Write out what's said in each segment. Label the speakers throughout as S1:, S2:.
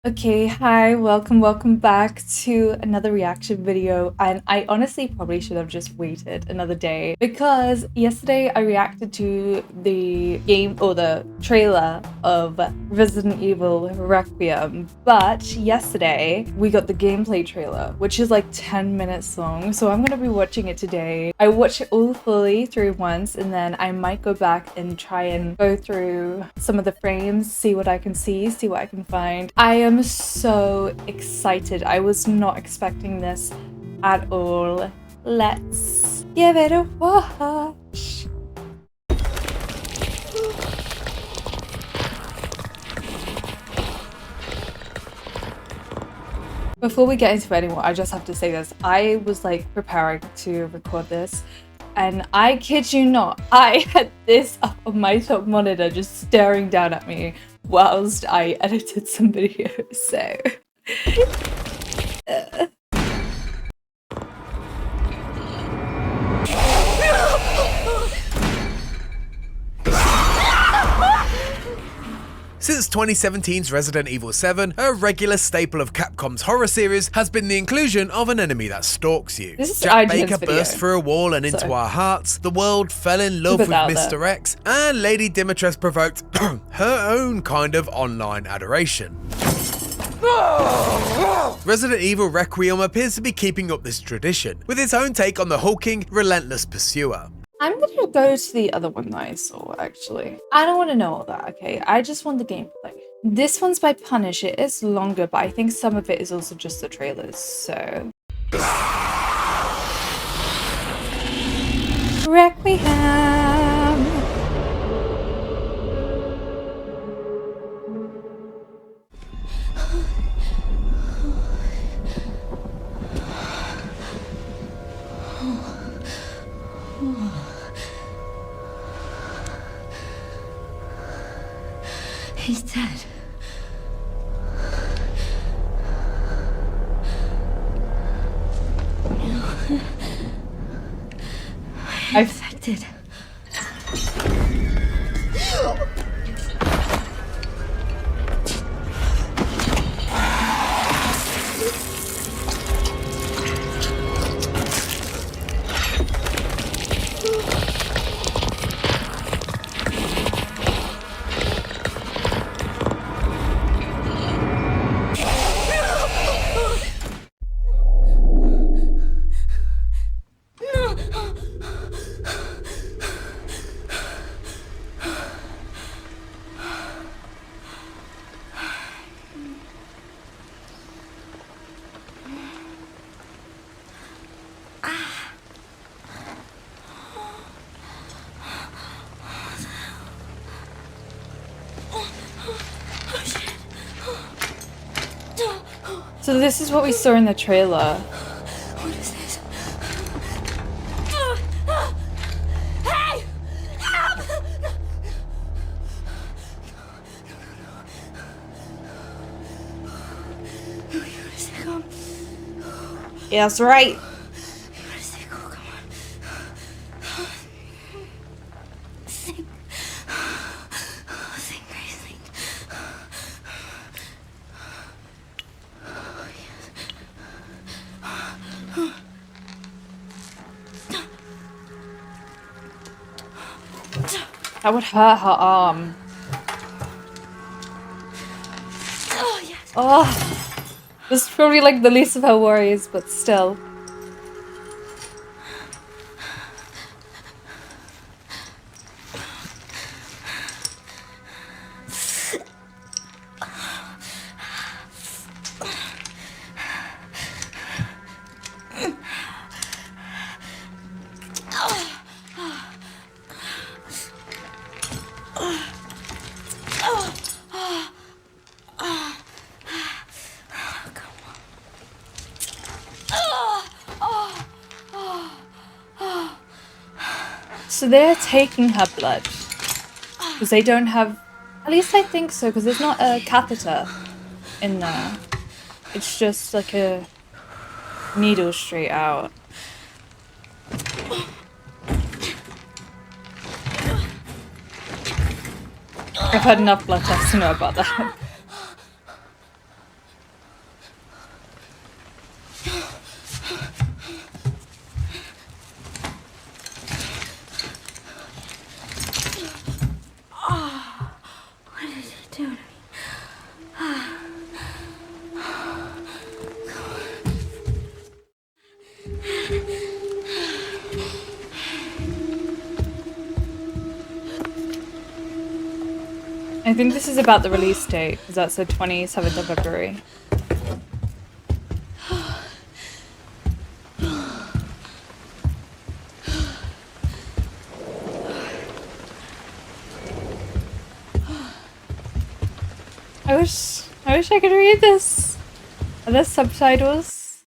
S1: Okay, hi, welcome back to another reaction video. And I honestly probably should have just waited another day because yesterday I reacted to the game or the trailer of Resident Evil Requiem. But yesterday we got the gameplay trailer, which is like 10 minutes long. So I'm gonna be watching it today. I watched it all fully through once and then I might go back and try and go through some of the frames, see what I can see what I can find. I am so excited. I was not expecting this at all. Let's give it a watch. Before we get into any more, I just have to say this. I was like preparing to record this and I kid you not, I had this up on my top monitor just staring down at me whilst I edited some videos, so...
S2: Since 2017's Resident Evil 7, a regular staple of Capcom's horror series has been the inclusion of an enemy that stalks you. Jack Baker burst through a wall and into our hearts, the world fell in love with Mr. X, and Lady Dimitrescu provoked her own kind of online adoration. Resident Evil Requiem appears to be keeping up this tradition, with its own take on the hulking, relentless pursuer.
S1: I'm gonna go to the other one that I saw, actually. I don't want to know all that, okay? I just want the gameplay. This one's by Punish. It is longer, but I think some of it is also just the trailers, so... Requiem!
S3: He's dead. I'm infected.
S1: So this is what we saw in the trailer.
S3: What is this? Hey! Help! No.
S1: Yeah, that's right.
S3: Come on. Sing. Sing, Grace, sing.
S1: That would hurt her arm.
S3: Oh, yes.
S1: Oh, this is probably like the least of her worries, but still. So they're taking her blood because they don't have, at least I think so, because there's not a catheter in there. It's just like a needle straight out. I've had enough blood tests to know about that.
S3: What did it do to me?
S1: I think this is about the release date, because that's the 27th of February. I wish I could read this. Are there subtitles?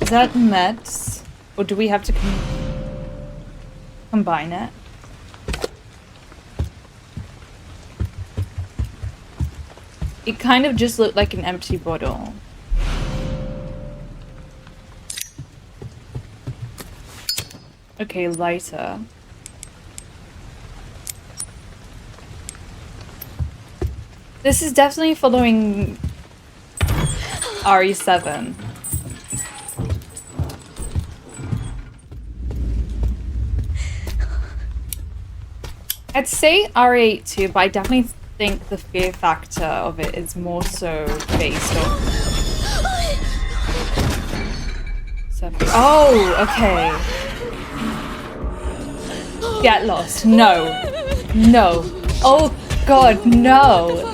S1: Is that meds? Or do we have to combine it? It kind of just looked like an empty bottle. Okay, lighter. This is definitely following RE7. I'd say RE8 too, but I definitely think the fear factor of it is more so based on... Oh, okay. Get lost. No. No. Oh god, no.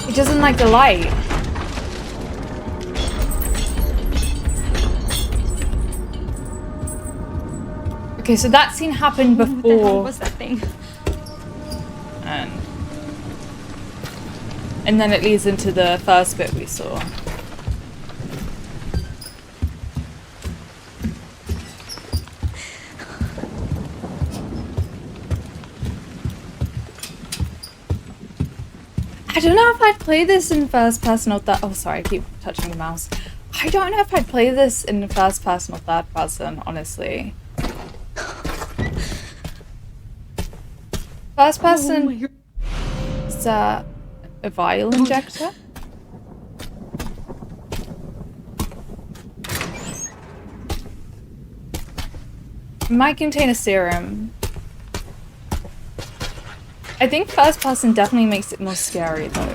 S1: It doesn't like the light. Okay, so that scene happened before.
S3: What the hell was that thing?
S1: And then it leads into the first bit we saw. I don't know if I'd play this in first person or third. Oh, sorry, I keep touching the mouse. I don't know if I'd play this in first person or third person, honestly. First person is a vial injector. It might contain a serum. I think first person definitely makes it more scary though.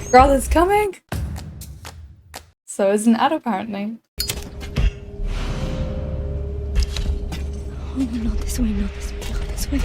S1: Girl is coming! So is an ad apparently.
S3: Oh, not this way, not this way, not this way.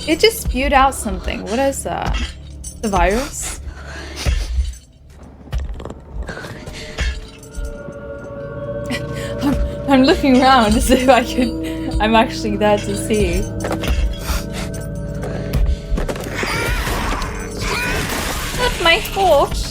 S1: It just spewed out something. What is that? The virus? I'm looking around as if I'm actually there to see. Not my fault.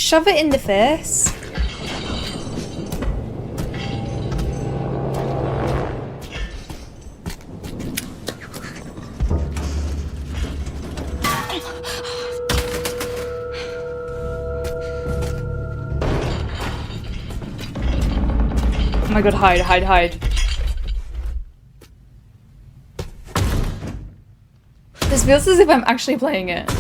S1: shove it in the face. Oh my god, hide, hide, hide. This feels as if I'm actually playing it.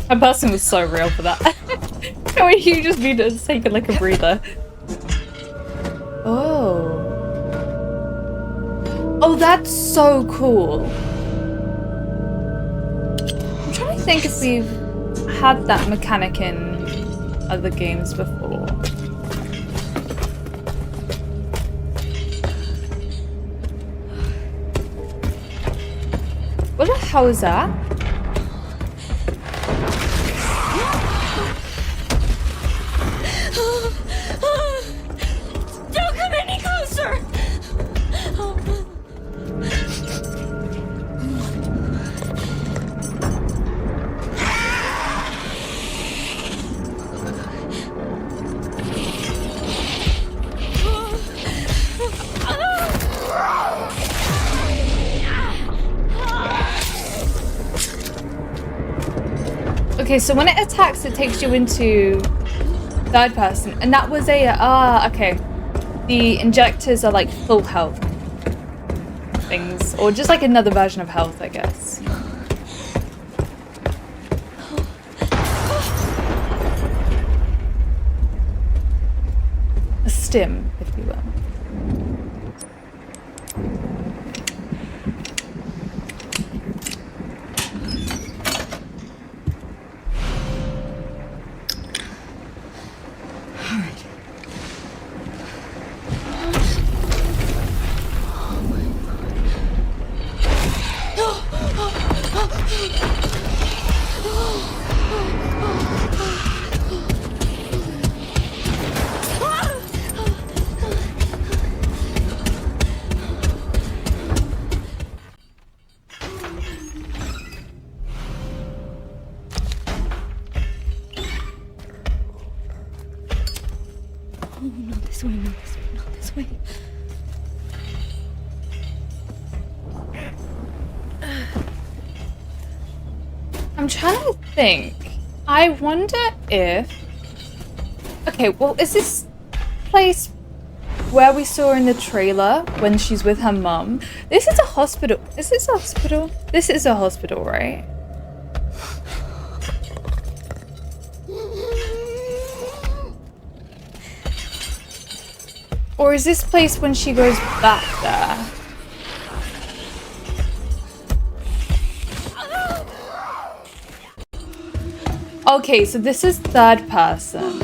S1: That person was so real for that. How you just need to take it like a breather. Oh. Oh, that's so cool. I'm trying to think if we've had that mechanic in other games before. What the hell is that?
S3: Don't come any closer!
S1: Okay, so when it attacks, it takes you into third person, and that was a okay. The injectors are like full health things, or just like another version of health, I guess. A stim, if you will.
S3: Not this way, not this way, not this way.
S1: I'm trying to think. I wonder if... Okay, well, is this place where we saw in the trailer when she's with her mum? This is a hospital. Is this a hospital? This is a hospital, right? Or is this place when she goes back there? Okay, so this is third person.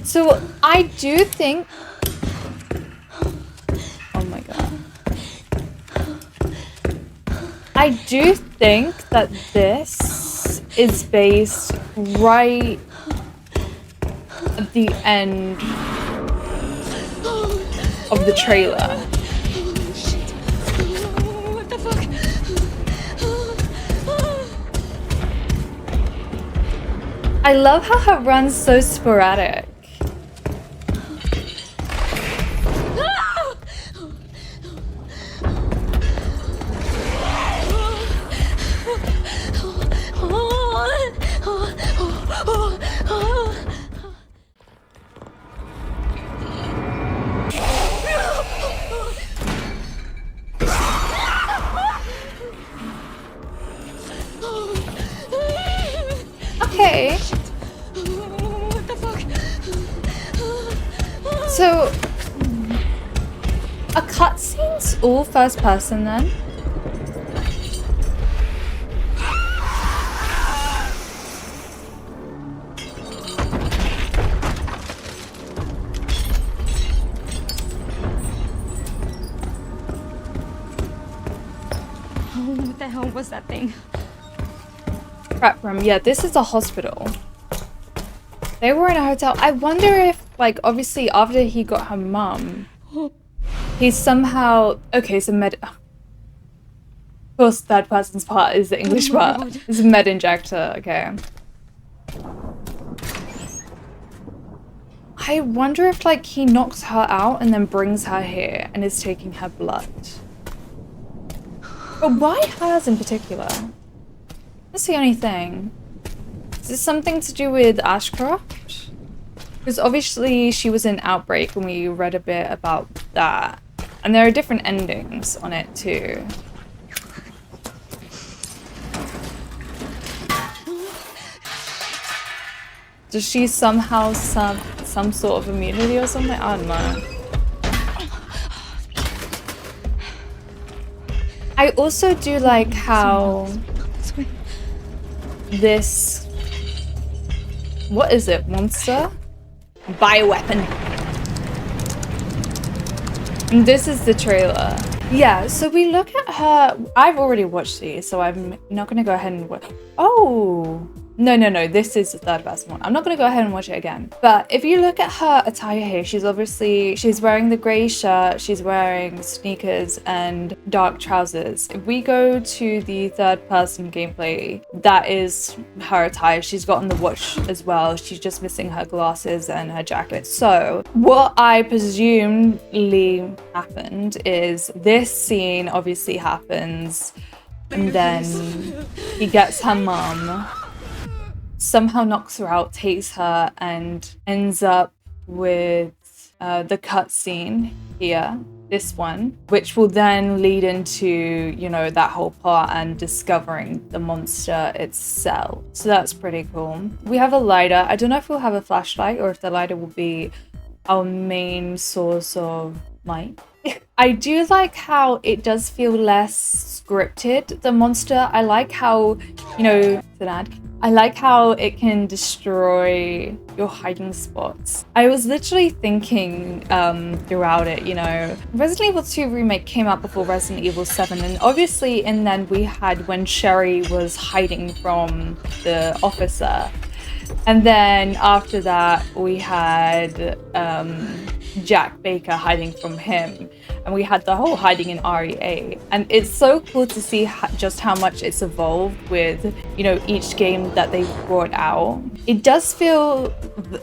S1: So I do think... Oh my god. I do think that this is based right at the end of the trailer.
S3: Shit. What the fuck?
S1: I love how her run's so sporadic. Okay. Are cutscenes all first person then?
S3: What the hell was that thing?
S1: Prep room. Yeah, this is a hospital. They were in a hotel. I wonder if, like, obviously after he got her mum, he's somehow... Okay, so med... Of course, third person's part is the English part.
S3: God.
S1: It's a med injector, okay. I wonder if, like, he knocks her out and then brings her here and is taking her blood. But why hers in particular? That's the only thing. Is this something to do with Ashcroft? Because obviously she was in Outbreak and we read a bit about that. And there are different endings on it too. Does she somehow some sort of immunity or something? I don't know. I also do like how this... What is it? Monster? Bioweapon. And this is the trailer. Yeah, so we look at her... I've already watched these, so I'm not going to go ahead and watch... Oh! No, this is the third person one. I'm not going to go ahead and watch it again. But if you look at her attire here, she's wearing the grey shirt, she's wearing sneakers and dark trousers. If we go to the third person gameplay, that is her attire. She's gotten the watch as well. She's just missing her glasses and her jacket. So what I presumably happened is this scene obviously happens and then he gets her mum, somehow knocks her out, takes her, and ends up with the cutscene here, this one, which will then lead into, you know, that whole part and discovering the monster itself. So that's pretty cool. We have a lighter. I don't know if we'll have a flashlight or if the lighter will be our main source of light. I do like how it does feel less scripted, the monster. I like how, you know, it's an ad. I like how it can destroy your hiding spots. I was literally thinking throughout it, you know, Resident Evil 2 Remake came out before Resident Evil 7, and obviously in then we had when Sherry was hiding from the officer. And then after that, we had Jack Baker hiding from him. And we had the whole hiding in REA. And it's so cool to see just how much it's evolved with, you know, each game that they've brought out. It does feel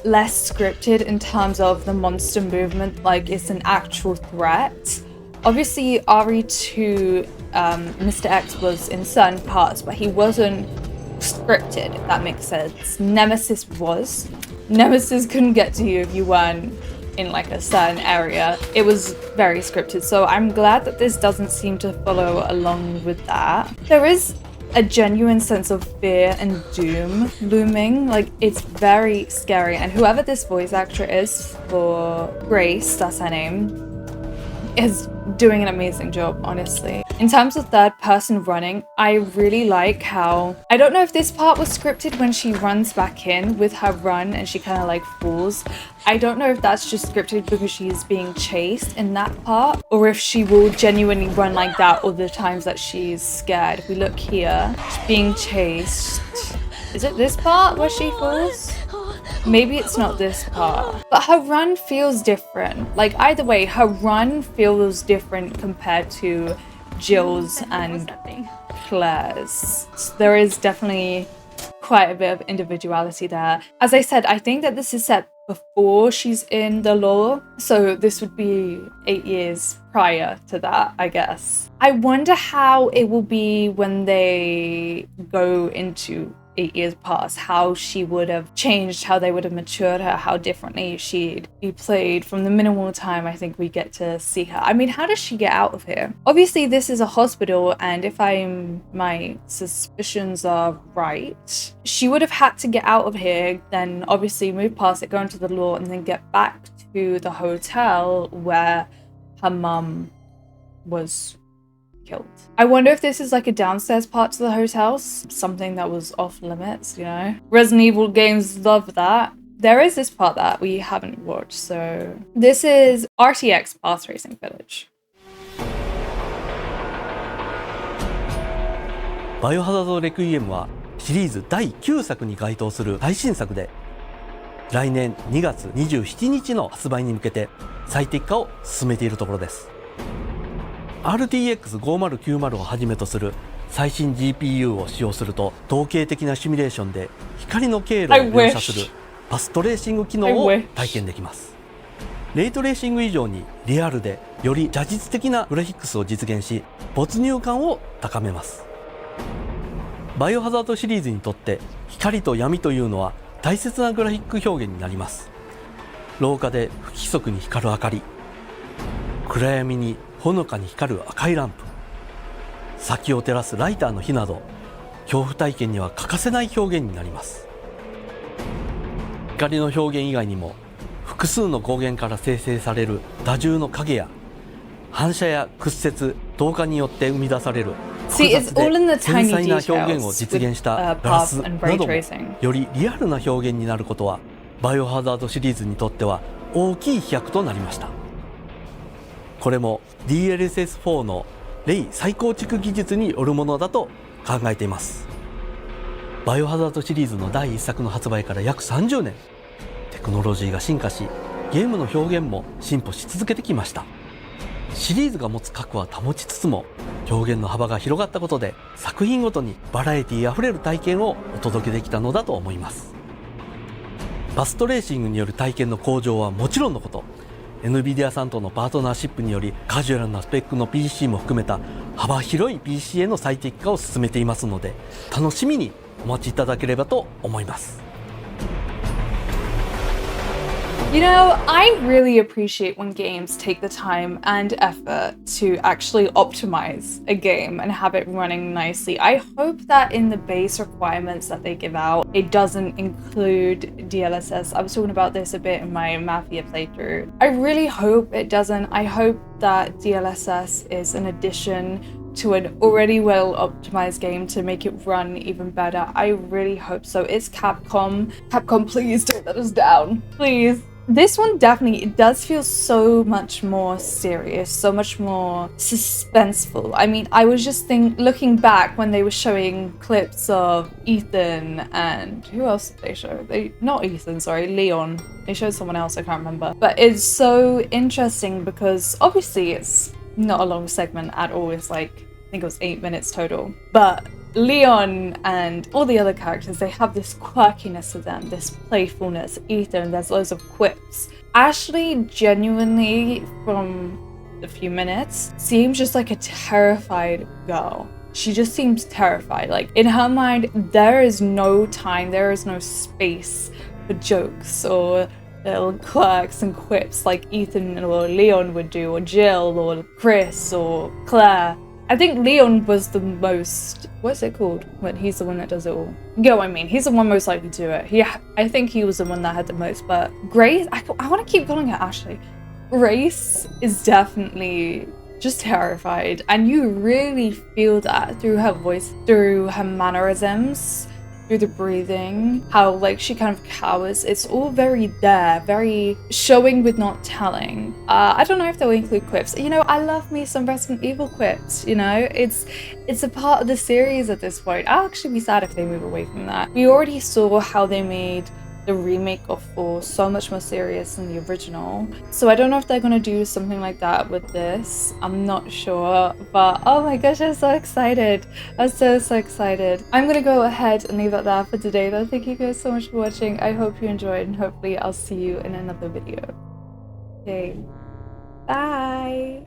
S1: less scripted in terms of the monster movement, like it's an actual threat. Obviously, RE2, Mr. X was in certain parts, but he wasn't scripted, if that makes sense. Nemesis was. Nemesis couldn't get to you if you weren't in like a certain area. It was very scripted, so I'm glad that this doesn't seem to follow along with that. There is a genuine sense of fear and doom looming. Like, it's very scary, and whoever this voice actor is for Grace, that's her name, is doing an amazing job, honestly. In terms of third person running, I really like how, I don't know if this part was scripted when she runs back in with her run and she kind of like falls. I don't know if that's just scripted because she's being chased in that part, or if she will genuinely run like that all the times that she's scared. If we look here, she's being chased. Is it this part where she falls? Maybe it's not this part, but her run feels different. Like, either way, her run feels different compared to Jill's and Claire's. So there is definitely quite a bit of individuality there. As I said, I think that this is set before she's in the law, so this would be 8 years prior to that, I guess. I wonder how it will be when they go into 8 years past, how she would have changed, how they would have matured her, how differently she'd be played from the minimal time I think we get to see her. I mean, how does she get out of here? Obviously, this is a hospital, and if my suspicions are right, she would have had to get out of here, then obviously move past it, go into the law, and then get back to the hotel where her mum was killed. I wonder if this is like a downstairs part to the hotel, something that was off limits, you know? Resident Evil games love that. There is this part that we haven't watched, so this is RTX Path Racing Village.
S4: バイオハザードレクイエムはシリーズ第9作に該当する最新作で、来年2月27日の発売に向けて最適化を進めているところです。RTX5090 をはじめとする最新 GPU を使用すると、統計的なシミュレーションで光の経路を描写するパストレーシング機能を体験できます。レイトレーシング以上にリアルでより写実的なグラフィックスを実現し、没入感を高めます。バイオハザードシリーズにとって光と闇というのは大切なグラフィック表現になります。廊下で不規則に光る明かり、暗闇にほのかに光る赤いランプ、先を照らすライターの火など、恐怖体験には欠かせない表現になります。光の表現以外にも、複数の光源から生成される多重の影や反射や屈折、透過によって生み出される複雑で繊細な表現を実現したガラスなども、よりリアルな表現になることはバイオハザードシリーズにとっては大きい飛躍となりました。これも DLSS4 のレイ再構築技術によるものだと考えています。バイオハザードシリーズの第1作の発売から約30年、テクノロジーが進化し、ゲームの表現も進歩し続けてきました。シリーズが持つ核は保ちつつも、表現の幅が広がったことで作品ごとにバラエティあふれる体験をお届けできたのだと思います。パストレーシングによる体験の向上はもちろんのこと、 NVIDIA さんとのパートナーシップによりカジュアルなスペックの PC も含めた幅広い PC への最適化を進めていますので、楽しみにお待ちいただければと思います。
S1: You know, I really appreciate when games take the time and effort to actually optimize a game and have it running nicely. I hope that in the base requirements that they give out, it doesn't include DLSS. I was talking about this a bit in my Mafia playthrough. I really hope it doesn't. I hope that DLSS is an addition to an already well optimized game to make it run even better. I really hope so. It's Capcom. Capcom, please don't let us down. Please. This one definitely, it does feel so much more serious, so much more suspenseful. I mean, I was just looking back when they were showing clips of Ethan and who else did they show? Not Ethan, sorry, Leon. They showed someone else, I can't remember. But it's so interesting because obviously it's not a long segment at all. It's like, I think it was 8 minutes total. But Leon and all the other characters, they have this quirkiness to them, this playfulness. Ethan, there's loads of quips. Ashley, genuinely, from a few minutes, seems just like a terrified girl. She just seems terrified. Like, in her mind, there is no time, there is no space for jokes or little quirks and quips like Ethan or Leon would do, or Jill or Chris or Claire. I think Leon was the most, what's it called when he's the one that does it all? You know what I mean? He's the one most likely to do it. I think he was the one that had the most, but Grace, I want to keep calling her Ashley. Grace is definitely just terrified, and you really feel that through her voice, through her mannerisms, through the breathing, how like she kind of cowers. It's all very there, very showing with not telling. I don't know if they'll include quips. You know, I love me some Resident Evil quips, you know? It's a part of the series at this point. I'll actually be sad if they move away from that. We already saw how they made the remake of 4 so much more serious than the original. So I don't know if they're gonna do something like that with this. I'm not sure, but oh my gosh, I'm so excited. I'm so excited. I'm gonna go ahead and leave it there for today though. Thank you guys so much for watching. I hope you enjoyed, and hopefully I'll see you in another video. Okay, bye.